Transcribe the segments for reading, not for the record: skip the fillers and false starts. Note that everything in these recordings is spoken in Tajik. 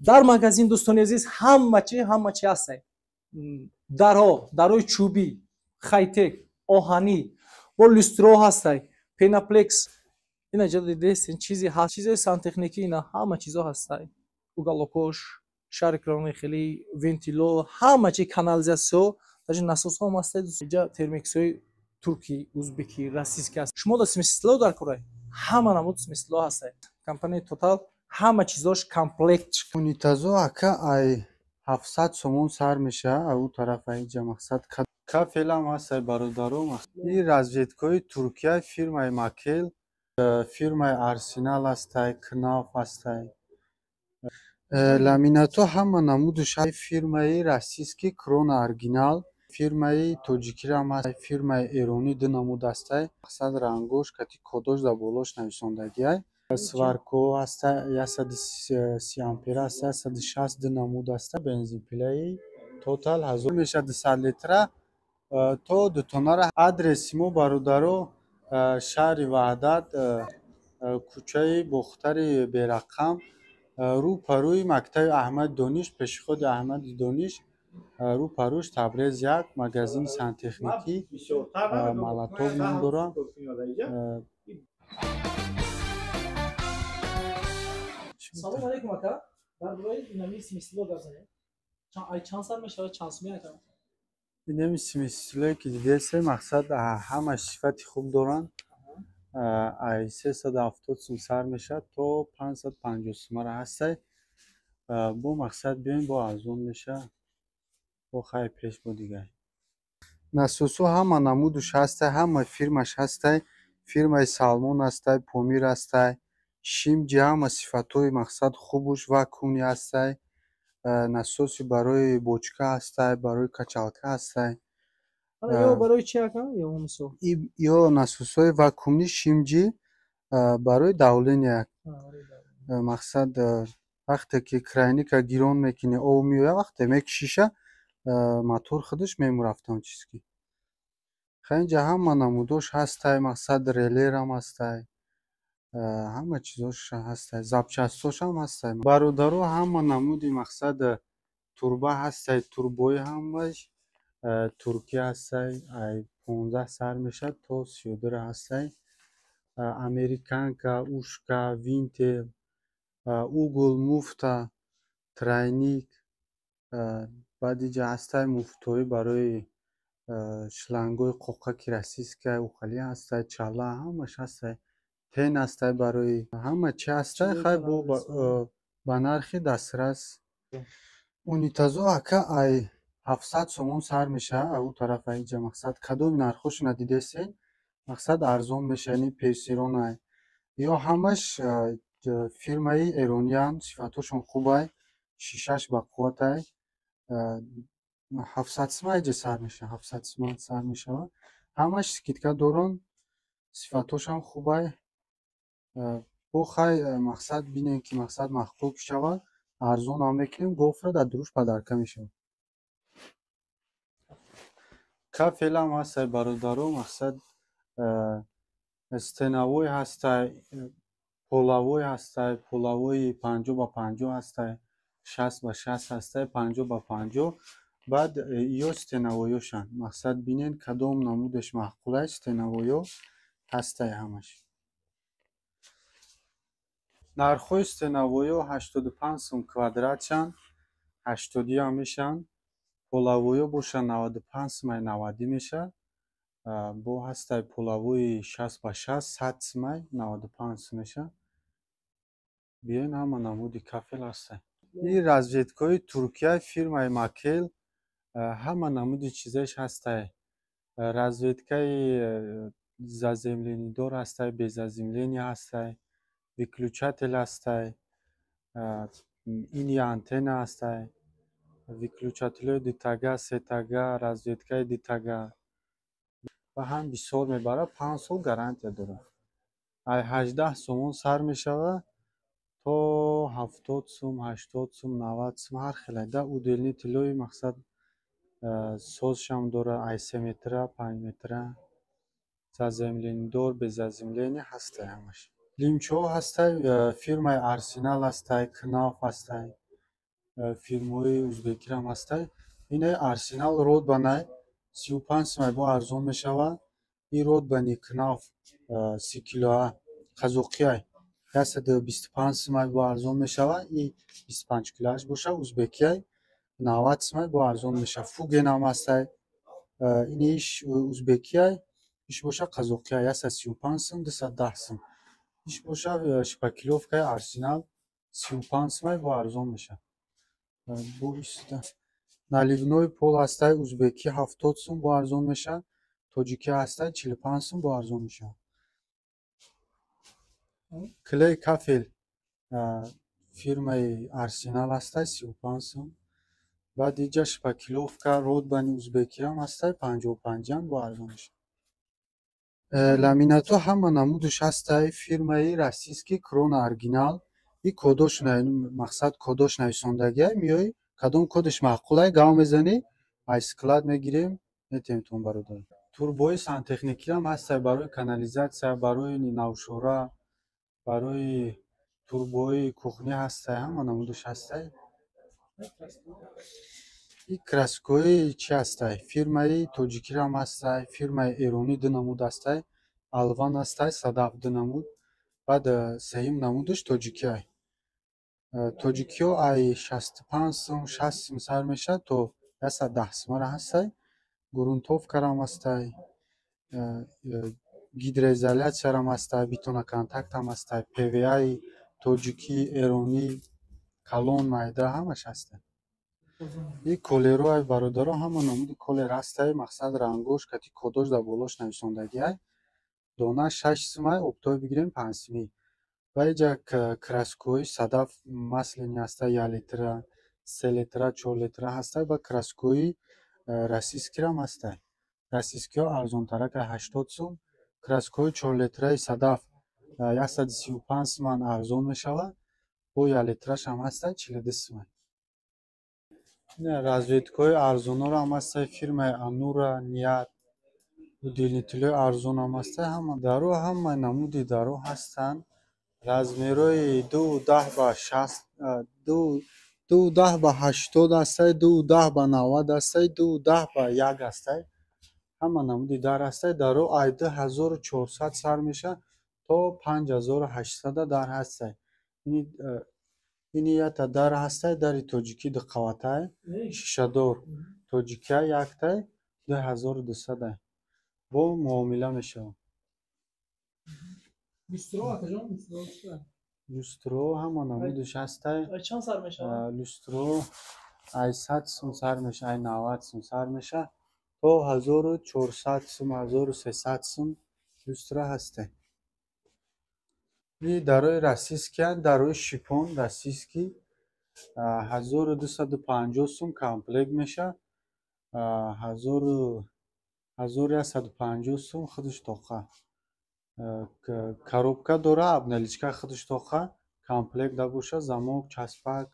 дар магазин дӯстони азиз ҳама чи ҳастае. дарҳои чӯбӣ, хайтек, оҳанӣ бо люстроҳо ҳастае, пенаплекс ина ҷо дидестин чизе ҳаст, чизои сантехникӣ ина ҳама чизо ҳастае. уголокош, шари кранохелӣ, вентило, ҳама чи канализатсиё, даже насосҳоам ҳастае. Инҷа термиксҳои туркӣ, узбекӣ, российский аст. Шумо дар смесислоҳ дар кораи? Ҳама намуд смесислоҳ ҳастае. Компанияи Total ҳама чизош комплект. Унитазо ака ай 700 сомон сар меша ау тараф аиҷа мақсад кафелам ҳастай бародаром. И разведкои Туркия фирмаи Макел, фирмаи Арсенал ҳастай, Кнаф ҳастай. Ламинато ҳама намудуш фирмаи российский Крона Оригинал, фирмаи тоҷикирам ҳаст, фирмаи эронӣ ду намуд ҳастай. Мақсад рангош кати кодош дар болош нависондагиай. Сварко ҳастай 130 ампера ҳастай, 160 ду намуд ҳастай. Бензинпилаи Total 1000 меша 200 литра. То дутонара адреси мо бародаро шаҳри Ваҳдат, кӯчаи Бохтари Берақам, рӯ парӯи мактаби Аҳмади Дониш, пешиходи Аҳмади Дониш, рӯ парӯш Табрез 1, магазини сантехникӣ Малатов ном дорам. Салом алейкум ака. Дар бораи инами смесислоҳ гап занем. Ай чанд сар мешавад, чанд сумия ака? Инами смесислое ки дидестем мақсад ҳамаш сифати хуб доранд. Ай 370 сум сар мешавад то 550 сумара ҳастай. Бо мақсад биёем бо арзон меша, бо хай пеш бо дигар. Насосҳо ҳама намудуш ҳастай, ҳама фирмаш ҳастай. Фирмаи Салмон ҳастай, Помир ҳастай, Шимҷи ҳама сифатҳои мақсад хубуш, вакууми ҳастай. Насоси барои бочка ҳастай, барои качалка ҳастай. Ё барои чи ака? Ё мисол. Ё насосҳои вакуумӣ Шимҷи барои давления. Мақсад вақте ки крайника гирон мекунӣ, об меояд, вақте мекушиша, мотор худаш мемура автоматически. Хаинҷа ҳама намудош ҳастай, мақсад релерам ҳастай. Ҳама чизош ҳастай, запчастҳошам ҳастай. Бародаро ҳама намуди мақсад турба ҳастай, турбои ҳамаш туркия ҳастай. Ай 15 сар мешавад то 32 ҳастай. Американка, ушка, винтел, угл, муфта, трайник. Баъд иҷа ҳастай муфтҳои барои шлангои қоқаки российская ухали ҳастай, чала ҳамаш ҳастай. Тен ҳастай барои ҳама чи ҳастай. Хай ба нархи дастрас. Унитазо ака ай 700 сомон сар мешавад ау тараф аиҷа мақсад кадоми нархошона дидестен? Мақсад арзон меша, ини персиронай. Ё ҳамаш фирмаи эрониянд, сифатҳошон хубай, шишаш бақувватай. 700 сум аиҷа сар меша, 700 сум сар мешавад. Ҳамаш скидка доранд, сифатҳошам хубай. Бо хай мақсад бинем ки мақсад маҳқул шавад, арзонам мекунем, гофра дар дуруш падарка мешавад. Кафелам ҳастай бародаро, мақсад стеновой ҳастай, половой ҳастай, половои 50 ба 50 ҳастай, 60 ба 60 ҳастай, 50 ба 50. Баъд ё стеновойошанд. Мақсад бинен кадом намудаш маҳқулай, стеновойо ҳастай ҳамаш. Нархҳои стеновойо 85 сум квадратшанд, 80 ҳам мешаванд. Половойо бошанд 95 сумай 90 мешавад. Бо ҳастай половои 60 ба 60 100 сумай 95 сум мешавад. Биён ҳама намуди кафел ҳастай. И разведкои Туркия фирмаи Макел, ҳама намуди чизаш ҳастай. Разведкаи заземленидор ҳастай, безаземления ҳастай, выключатель ҳастай, ини антенна ҳастай, выключателҳои дутага, сетага, разведкаи дутага ва ҳам бисёр мебарад. 5 сол гарантия дорад. Ай 18 сомон сар мешавад то 70 сум, 80 сум, 90 сум ҳар хеле. Да уделнителҳои мақсад созшам дорад, айсометра, 5 метра, заземленидор, безаземления ҳастай ҳамаш. Лимчҳо ҳастай, фирмаи Арсенал ҳастай, Кнаф ҳастай. фирмаҳои узбекиам ҳастай. Ин Арсенал род ба най 35 сомай бо арзон мешавад. Ин род ба Никнав 30 килоа қазоқияй 125 сомай бо арзон мешавад. Ин 25 килоаш боша узбекияй 90 сомай бо арзон мешавад. Фугенам ҳастай. Иниш узбекияй иш боша қазоқияй 135 сом 210 сом. иш боша шпакиловкаи Арсенал 35 сомай бо арзон мешавад. наливной пол ҳастай узбекӣ 70 сум бо арзон мешавад. тоҷикӣ ҳастай 45 сум бо арзон мешавад. клей кафел фирмаи Арсенал ҳастай 35 сум. баъд инҷа шпакиловка родбани узбекиам ҳастай 55 бо арзон мешавад. ламинатҳо ҳама намудуш ҳастай фирмаи российский крона оригинал. ин кодош мақсад кодош нависондагиай миёй кадом кодиш маъқулай гав мезанӣ аз склад мегирем метавонитон бародарӣ. турбои сантехникиам ҳастай барои канализатсия, барои навшора, барои турбои кухня ҳастай ҳама намудаш ҳастай. ин краскои чӣ ҳастай фирмаи тоҷикиам ҳастай фирмаи эронӣ ду намуд ҳастай. алван ҳастай садаф ду намуд. баъд сеюм намудаш тоҷикиай. тоҷикиҳо ай 65 сум 60 сум сар мешавад то 110 сумара ҳастай. грунтовкарам ҳастай. гидроизолясиярам ҳастай. бетоноконтактам ҳастай. пваи тоҷикӣ эронӣ калон майда ҳамаш ҳастай. ин колерои бародаро ҳама намуди колер ҳастай мақсад рангош кати кодош дар болош нависондагиай. дона 6 сумай обтои бигирем 5 сумӣ. ва инҷа краскои садаф маслини ҳастай 1 литра 3 литра 4 литра ҳастай. ва краскои российскиам ҳастай. российскиҳо арзонтаракай 80 сум. краскои 4 литраи садаф 135 суман арзон мешавад. бо 1 литрашам ҳастай 42 сумай. разведкаҳои арзонҳоро ҳам ҳастай фирмаи Анура, Ният, удилнитилои арзонам ҳастай. ҳама даро ҳама намуди даро ҳастанд. размерои 210 ба 60 210 ба 80 ҳастай 210 ба 90 ҳастай 210 ба 1 ҳастай. ҳама намуди дар ҳастай. даро ай 2400 сар мешавад то 5800 дар ҳастай. ини якта дар ҳастай дари тоҷикӣ дуқаватай шишадор тоҷикия яктай 2200 бо муомила мешавад. люстро ҳама намудаш ҳастай. чанд сар мешавад? люстро ай 100 сум сар мешавад ай 90 сум сар мешавад то 1400 сум 1300 сум люстра ҳастай. ин дарои российскиян дарои шипон российский 1250 сум комплект мешавад. 1150 сум худаш тоқа. коробка дора обналичка худаш тоқа комплект дабоша замок часпак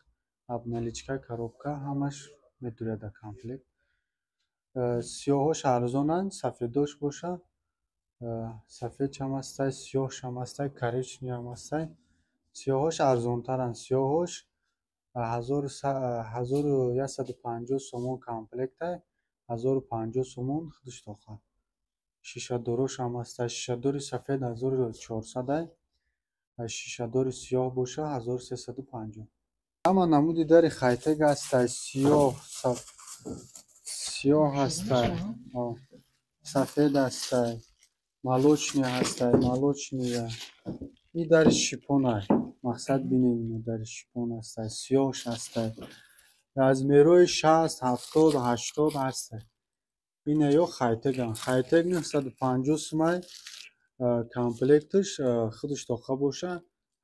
обналичка коробка ҳамаш метуряд дар комплект. сиёҳош арзонанд сафедош боша сафедшам ҳастай сиёҳшам ҳастай коричневам ҳастай. сиёҳош арзонтаранд. сиёҳош 1150 сомон комплектай 1050 сомон худаш тоқа. шишадорошам ҳастай. шишадори сафед 1400 шишадори сиёҳ боша 1350. ҳама намуди дари хайтек ҳастай. сиёҳ ҳастай сафед ҳастай молочный ҳастай молочния. ин дари шипонай мақсад бинем дари шипон ҳастай. сиёҳш ҳастай. размерои 60 70 80 ҳастай. ина ё хайтекам. хайтек 950 сумай комплектш худаш тоқа боша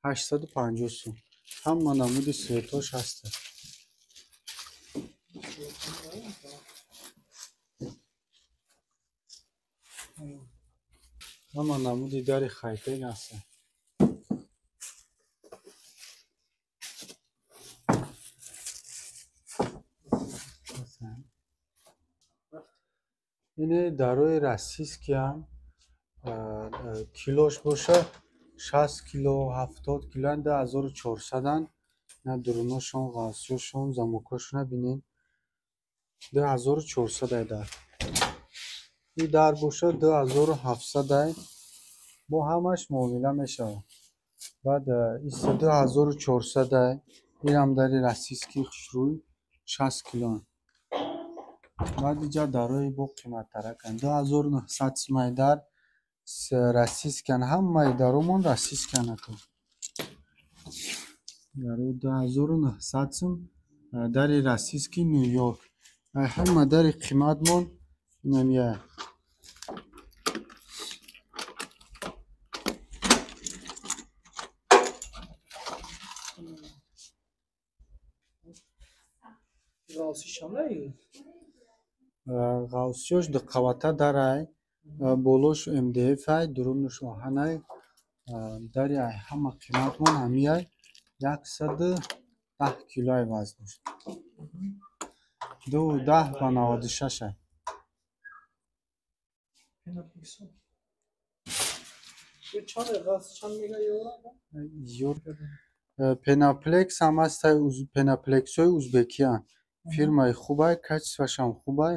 850 сум. ҳама намуди светош ҳастай. ҳама намуди дари хайтек ҳастай. ине дарои российскиам килош боша 60 кило 70 кило 1400. на дуруношон, ғафсиёшон, замокошона бинед 2400 дар. ин дар бошад 2700 бо ҳамаш муомила мешавад. баъд иса 2400 инам дари расиски хушрӯй 60 килоам. баъд иҷа дарои бо қиматтаракан 2900 сумай дар расискан ҳамаи даромон расисканакан. дарои 2900 сум дари расиски Ню-Йорк. ҳама дари қиматмон намеяд. ғавсиёш дуқавата дарай болош МДФ-ай дурунуш оҳанай дари ай ҳама қиматмон ҳамияй 110 килоай вазнуш 210 ба 96 пенаплекс ҳам ҳастай пенаплексои узбекиян фирмаи хубай качествашам хубай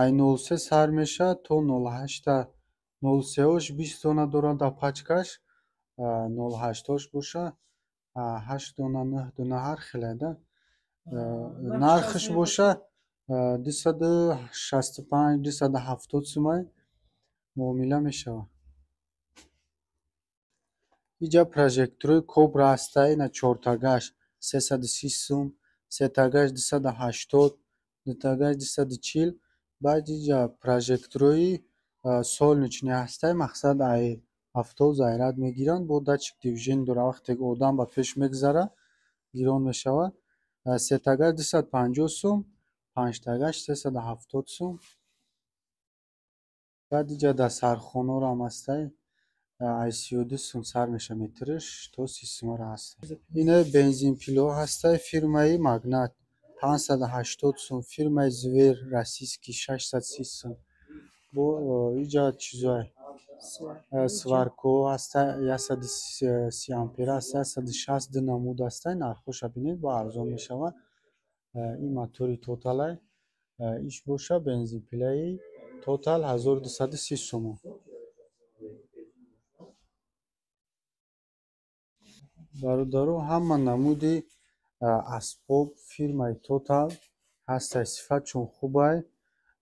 ай 03 сар мешавад то 08 03-ош 20 дона дорад дар пачкаш 08-ош боша 8 дона 9 дона ҳар хелада нархаш боша 265 270 сумай муомила мешавад. иҷа прожекторои кобра ҳастай на 4-тагаш 330 сум 3-тагаш 280 2-тагаш 240 баъд иҷа прожекторои солнечни ҳастай мақсад ай авто заряд мегиранд бо датчик движен дора вақте одам ба пеш мегзара гирон мешавад 3-тагаш 250 сум 5-тагаш 370 сум. баъд иҷа дар сархонаам ҳастай ай 32 сум сар меша метраш то 30 сумара ҳастай. ина бензинпило ҳастай фирмаи магнат 580 сум фирмаи звер расиски 630 сум бо иҷа чизое сварко ҳастай 130 ампера ҳастай 160 ду намуд ҳастай нархоша бинед бо арзон мешавад. ин мотори тоталай иш боша бензинпилаи тотал 1230 сум. бародаро ҳама намуди асбоб фирмаи тотал ҳастай сифатшон хубай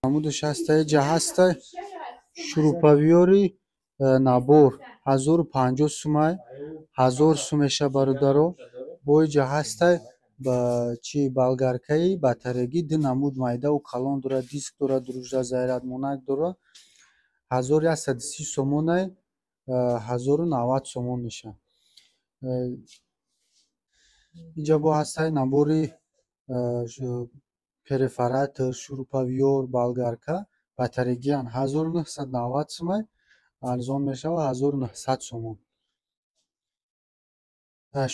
намудаш ҳастай ҷа ҳастай шурупавиёри набор 1050 сумай 1000 сум меша бародаро бо иҷа ҳастай ба чи болгаркаи батарейги ду намуд майдаву калон дора диск дора дружа зарядмонак дора 1130 сомонай 1090 сомон меша. иҷа бо ҳастай набори перфоратор шурупавиёр болгарка батарейгиян 1990 сумай арзон мешавад 1900 сомон.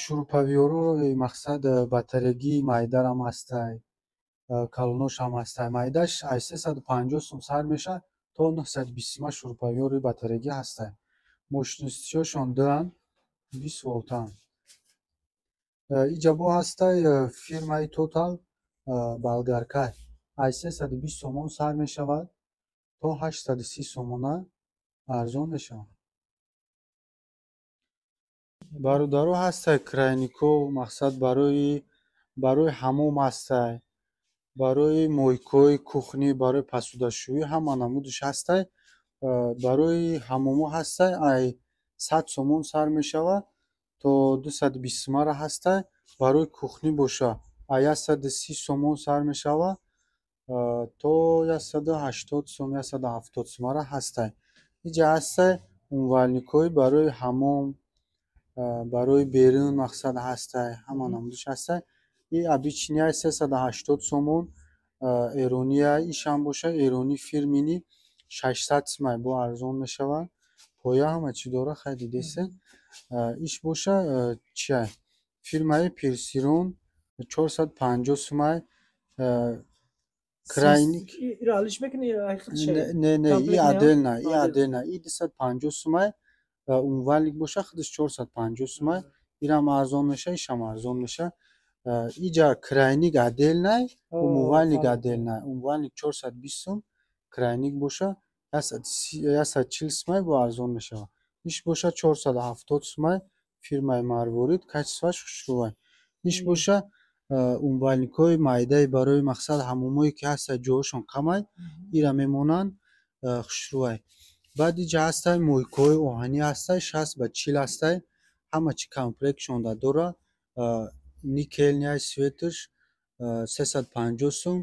шурупавиёрро мақсад батарейгии майдарам ҳастай калоношам ҳастай майдаш ай 350 сум сар меша то 920 сумай шурупавиёри батарейгӣ ҳастай мощностиёшон дуан 20 волтан. иҷа бо ҳастай фирмаи тотал болгарка ай 320 сомон сар мешавад то 830 сомона арзон мешавад. бародаро ҳастай крайникҳо мақсад барои ҳамом ҳастай барои мойкои кухнӣ барои посудашӯӣ ҳама намудаш ҳастай барои ҳамомо ҳастай ай 100 сомон сар мешавад то 220 сумара ҳастай барои кухнӣ боша ай 130 сомон сар мешавад то 180 сум 170 сумара ҳастай. иҷа ҳастай умвалникҳои барои ҳамом барои берун мақсад ҳастай ҳама намудаш ҳастай ин обичняй 380 сомон эрония ишам боша эрони фирмини 600 сумай бо арзон мешавад поя ҳама чӣ дора хайди десен иш боша чия фирмаи пирсирон 450 сумай крайник не и отдельно и 250 сумай умвалник боша худаш 450 сумай اینم ارزان میشه، ایشم ارزان میشه. اینجا کرایник عدل نه و موبایلник عدل نه. موبایلник 420 сум کرایник باشه 140 сумай бо арзон мешавад. иш боша 470 сумай фирмаи Марворид качестваш хушрӯвай. иш боша موبایلникҳои майдаи барои мақсад ҳамомое ки ҳаста ҷоҳашон камай ира мемонанд хушрӯвай. баъд инҷа ҳастай мойкаҳои оҳанӣ ҳастай 60 ба 40 ҳастай ҳама чи комплектшон дора. никелняй светш 350 сум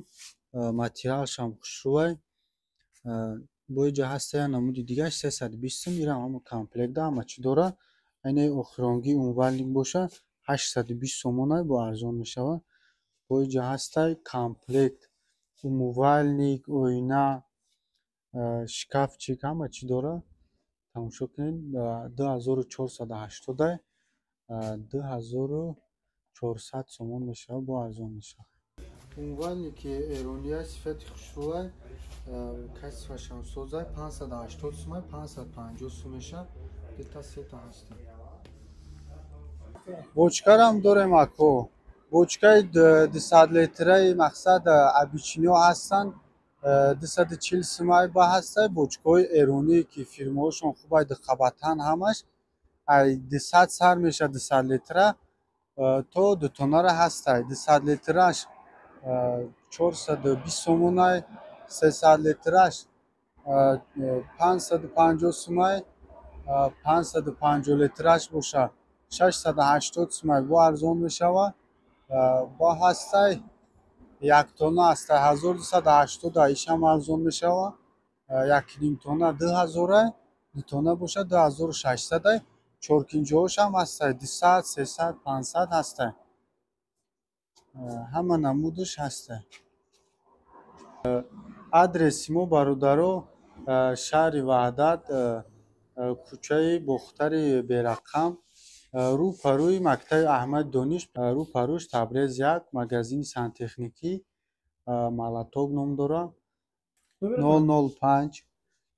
материалшам хушрӯвай. бо инҷа ҳастая намуди дигаш 320 сум ирам ҳама комплектда ҳама чи дора. айнаи охиронгии موبایلник боша 820 сомонай бо арзон мешавад. бо инҷа ҳастай комплект موبایلник оина шкафчик ҳама чи дора. тамошо кунед 2480 2400 сомон мешавад бо арзон мешавад. موبایلники эрония сифати хушрӯвай качествашам созай 580 сумай 550 сум мешавад. дета сета ҳаста. бочкарам дорем ако. бочкаи 200 литраи мақсад обичино ҳастанд 240 сумай ба ҳастай. бочкаҳои эроние ки фирмаҳошон хубай диққабатан ҳамаш 200 сар меша 200 литра то дутонара ҳастай. 200 литраш 420 сомонай 300 литраш 550 сумай 550 литраш боша 680 сумай бо арзон мешавад. ба ҳастай яктона ҳастай 1280 ишам арзон мешавад. 1.5 тона 2000 дутона боша 2600 чоркинҷаҳошам ҳастай 200 300 500 ҳастай. ҳама намудаш ҳастай. адреси мо бародаро шаҳри ваҳдат кӯчаи бохтари берақам рӯ парӯи мактаби аҳмади дониш рӯ парӯш табрез 1 магазини сантехникӣ малаток ном дора. 005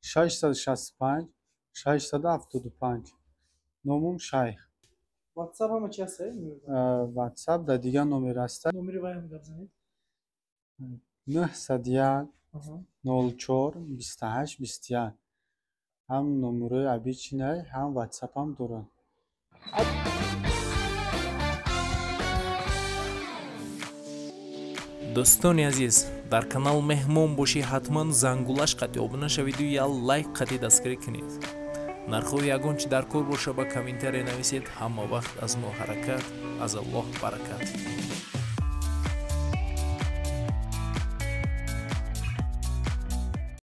665 675 номум шайх. WhatsApp ҳама чи ҳаст? WhatsApp да дигар номер аст. номери вай ҳам гап занед. 901 04 28 21 ҳам номерои обичинай ҳам WhatsApp ҳам дорад. дӯстони азиз, дар канал меҳмон бошӣ ҳатман зангулаш қатӣ обуна шавиду я лайк қатӣ дастгирӣ кунед. нархҳои ягон чи дар кор боша ба комментария нависед. ҳама вақт аз мо ҳаракат, аз Аллоҳ баракат.